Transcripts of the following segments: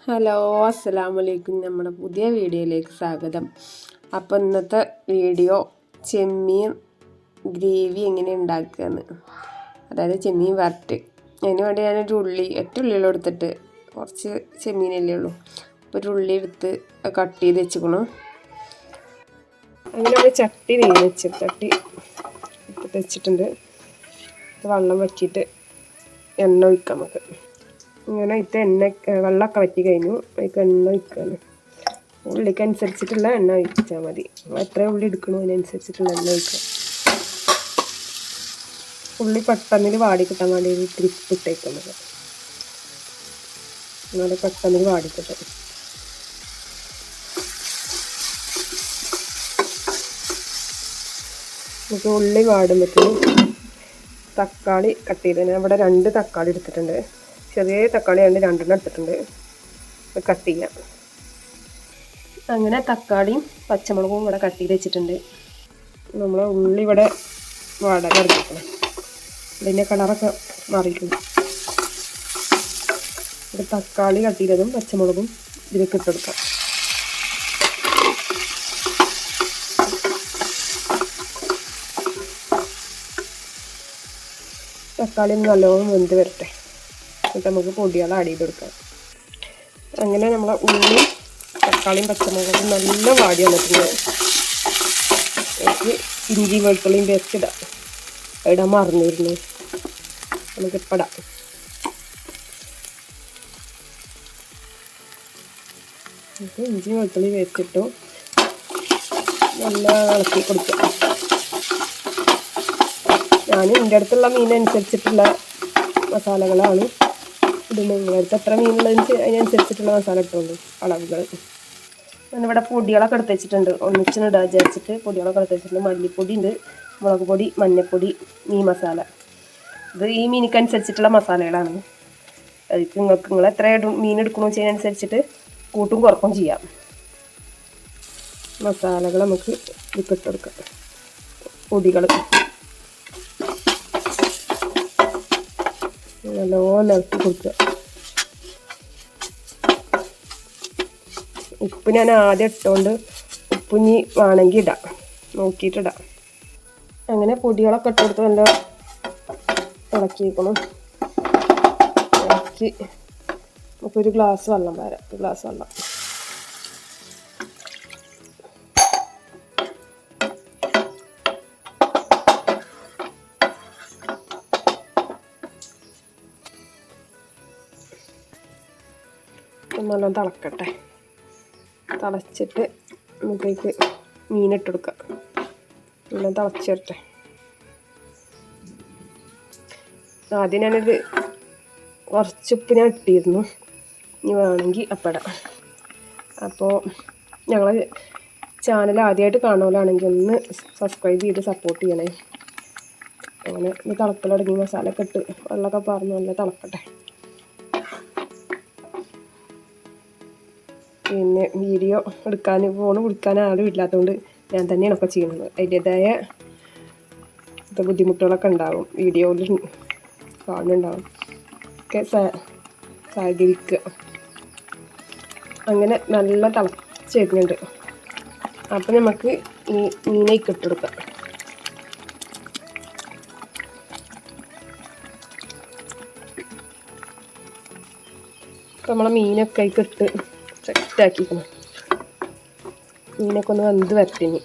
Hello, അസ്സലാമു അലൈക്കും. നമ്മുടെ പുതിയ വീഡിയോയിലേക്ക് സ്വാഗതം. അപ്പോൾ ഇന്നത്തെ വീഡിയോ ചെമ്മീൻ ഗ്രേവി എങ്ങനെ ഉണ്ടാക്കുകയെന്ന്, അതായത് ചെമ്മീൻ വരട്ട്. അതിന് വേണ്ടി ഞാനൊരു ഒറ്റ ഉള്ളിയുള്ള എടുത്തിട്ട് കുറച്ച് ചെമ്മീനല്ലേ ഉള്ളൂ, അപ്പോൾ ഒരു ഉള്ളി എടുത്ത് കട്ട് ചെയ്ത് വെച്ചിക്കണം. അങ്ങനെ ഒരു ചട്ടി ചട്ടി വെച്ചിട്ടുണ്ട്. വെള്ളം വറ്റിയിട്ട് എണ്ണ ഒഴിക്കാം നമുക്ക്. ഇങ്ങനെ ഇട്ട് വെള്ളമൊക്കെ വറ്റി കഴിഞ്ഞു. അതിലേക്ക് എണ്ണ ഒഴിക്കുകയാണ്. ഉള്ളിക്ക് അനുസരിച്ചിട്ടുള്ള എണ്ണ ഒഴിച്ചാൽ മതി. എത്ര ഉള്ളി എടുക്കണോ അതിനനുസരിച്ചിട്ടുള്ള എണ്ണ ഒഴിക്കുക. ഉള്ളി പെട്ടെന്നിൽ വാടി കിട്ടാൻ വേണ്ടി ഒരു ട്രിപ്പ് ഇട്ടേക്കുന്നത്, അങ്ങനെ പെട്ടെന്നിൽ വാടിക്കിട്ടും. നമുക്ക് ഉള്ളി വാടുമ്പോഴത്തേനും തക്കാളി കട്ട് ചെയ്ത്, ഞാൻ ഇവിടെ 2 തക്കാളി എടുത്തിട്ടുണ്ട്. ചെറിയ തക്കാളി രണ്ടെണ്ണം എടുത്തിട്ടുണ്ട്. കട്ട് ചെയ്യാം. അങ്ങനെ തക്കാളിയും പച്ചമുളകും ഇവിടെ കട്ട് ചെയ്ത് വെച്ചിട്ടുണ്ട്. നമ്മൾ ഉള്ളി ഇവിടെ വാടാൻ ഇറങ്ങിക്കണം. ഇതിൻ്റെ കളറൊക്കെ മാറിയിട്ടുണ്ട്. ഇവിടെ തക്കാളി കട്ട് ചെയ്തതും പച്ചമുളകും ഇതിലേക്ക് ഇട്ടെടുക്കാം. തക്കാളി നല്ലോണം വെന്ത് വരട്ടെ, എന്നിട്ട് നമുക്ക് പൊടികൾ ആഡ് ചെയ്ത് കൊടുക്കാം. അങ്ങനെ നമ്മളെ ഉള്ളി തക്കാളിയും പച്ചമുളകും നല്ല വാടി വന്നിട്ടുണ്ട്. എനിക്ക് ഇഞ്ചി വെളുത്തുള്ളിയും പേസ്റ്റ് ഇടാൻ മറന്നിരുന്നു, നമുക്കിപ്പോൾ ഇടാം. ഇഞ്ചി വെളുത്തുള്ളി പേസ്റ്റ് ഇട്ടു, നല്ല ഇളക്കി കൊടുക്കുക. ഞാൻ എൻ്റെ അടുത്തുള്ള മീനനുസരിച്ചിട്ടുള്ള മസാലകളാണ് ഇത്. നിങ്ങളുടെ അടുത്ത് എത്ര മീനുള്ളതിന് അതിനനുസരിച്ചിട്ടുള്ള മസാല ഇട്ടുള്ളൂ, അളവുകൾ. ഞാനിവിടെ പൊടികളൊക്കെ എടുത്ത് വെച്ചിട്ടുണ്ട്. ഒന്നിച്ചിടാൻ വിചാരിച്ചിട്ട് പൊടികളൊക്കെ എടുത്ത് വെച്ചിട്ടുണ്ട്. മല്ലിപ്പൊടി ഉണ്ട്, മുളക് പൊടി, മഞ്ഞൾപ്പൊടി, മീൻ മസാല. ഇത് ഈ മീനിക്കനുസരിച്ചിട്ടുള്ള മസാലകളാണ്. അതിലേക്ക് നിങ്ങൾ എത്ര മീൻ എടുക്കണമെന്ന് വെച്ചതിനനുസരിച്ചിട്ട് കൂട്ടും കുറക്കും ചെയ്യാം. മസാലകൾ നമുക്ക് ഇട്ട് കൊടുക്കാം. പൊടികൾ നല്ലോണം ഇളക്കി കൊടുക്കുക. ഉപ്പ് ഞാൻ ആദ്യം ഇട്ടുകൊണ്ട് ഉപ്പ് ഇനി വേണമെങ്കിൽ ഇടാം, നോക്കിയിട്ടിടാം. അങ്ങനെ പൊടികളൊക്കെ ഇട്ട് കൊടുത്ത് നല്ല ഇളക്കി വെക്കണം. ഇളക്കി നമുക്കൊരു ഗ്ലാസ് വെള്ളം വരാം. ഒരു ഗ്ലാസ് വെള്ളം. നല്ല തിളക്കട്ടെ. തിളച്ചിട്ട് നമുക്കേക്ക് മീനിട്ട് കൊടുക്കാം. നല്ല തിളച്ച് വരട്ടെ. ആദ്യം ഞാനിത് കുറച്ചുപ്പ് ഞാൻ ഇട്ടിരുന്നു, ഇനി വേണമെങ്കിൽ അപ്പടാം. അപ്പോൾ ഞങ്ങൾ ചാനൽ ആദ്യമായിട്ട് കാണുന്നവരാണെങ്കിൽ ഒന്ന് സബ്സ്ക്രൈബ് ചെയ്ത് സപ്പോർട്ട് ചെയ്യണേ. അങ്ങനെ ഇത് തിളക്കൽ തുടങ്ങി. മസാല ഒക്കെ ഇട്ട് വെള്ളമൊക്കെ പറഞ്ഞ് നല്ല തിളക്കട്ടെ. പിന്നെ വീഡിയോ ഫോൺ വിളിക്കാൻ ആരും ഇല്ലാത്തതുകൊണ്ട് ഞാൻ തന്നെയാണ് ഒക്കെ ചെയ്യുന്നത്. അതിൻ്റേതായ ബുദ്ധിമുട്ടുകളൊക്കെ ഉണ്ടാവും, വീഡിയോയിൽ കാണുന്നുണ്ടാവും. ഒക്കെ സഹകരിക്കുക. അങ്ങനെ നല്ല തിളച്ച് വരുന്നുണ്ട്. അപ്പം നമുക്ക് ഈ മീനേക്ക് ഇട്ടെടുക്കാം. അപ്പം നമ്മളെ മീനൊക്കെ ഇട്ട് സെറ്റാക്കിക്കണം. മീനൊക്കെ ഒന്ന് വെന്ത് വരട്ടിനി.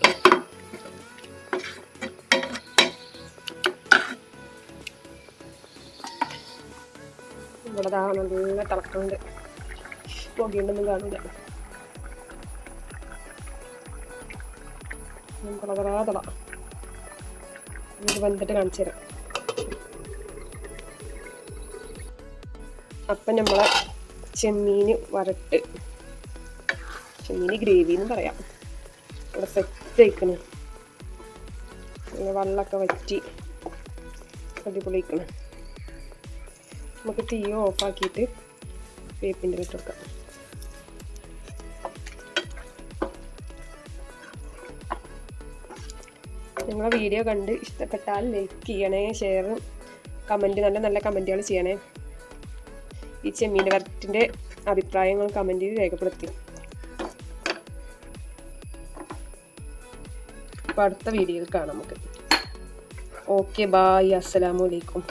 ഇവിടെ നല്ല തിളക്കുന്നുണ്ട്, പൊടിയുണ്ടൊന്നും കാണില്ല. തിള ഇത് വെന്തിട്ട് കാണിച്ചു തരാം. അപ്പം നമ്മളെ ചെമ്മീൻ വരട്ട്, ചെമ്മീൻ ഗ്രേവി എന്ന് പറയാം, ഇവിടെ സെറ്റ് ആയിക്കണ്. വെള്ളമൊക്കെ വറ്റി അടിപൊളിക്കണം. നമുക്ക് തീ ഓഫാക്കിയിട്ട് വേപ്പിൻ്റെ ഇട്ട് കൊടുക്കാം. നിങ്ങളെ വീഡിയോ കണ്ട് ഇഷ്ടപ്പെട്ടാൽ ലൈക്ക് ചെയ്യണേ, ഷെയർ, കമൻറ്റ്, നല്ല നല്ല കമൻറ്റുകൾ ചെയ്യണേ. ഈ ചെമ്മീൻ വരട്ടിൻ്റെ അഭിപ്രായങ്ങൾ കമൻറ്റിൽ രേഖപ്പെടുത്തി. അപ്പോൾ അടുത്ത വീഡിയോയിൽ കാണാം നമുക്ക്. ഓക്കെ ബായ്, അസ്സലാമു അലൈക്കും.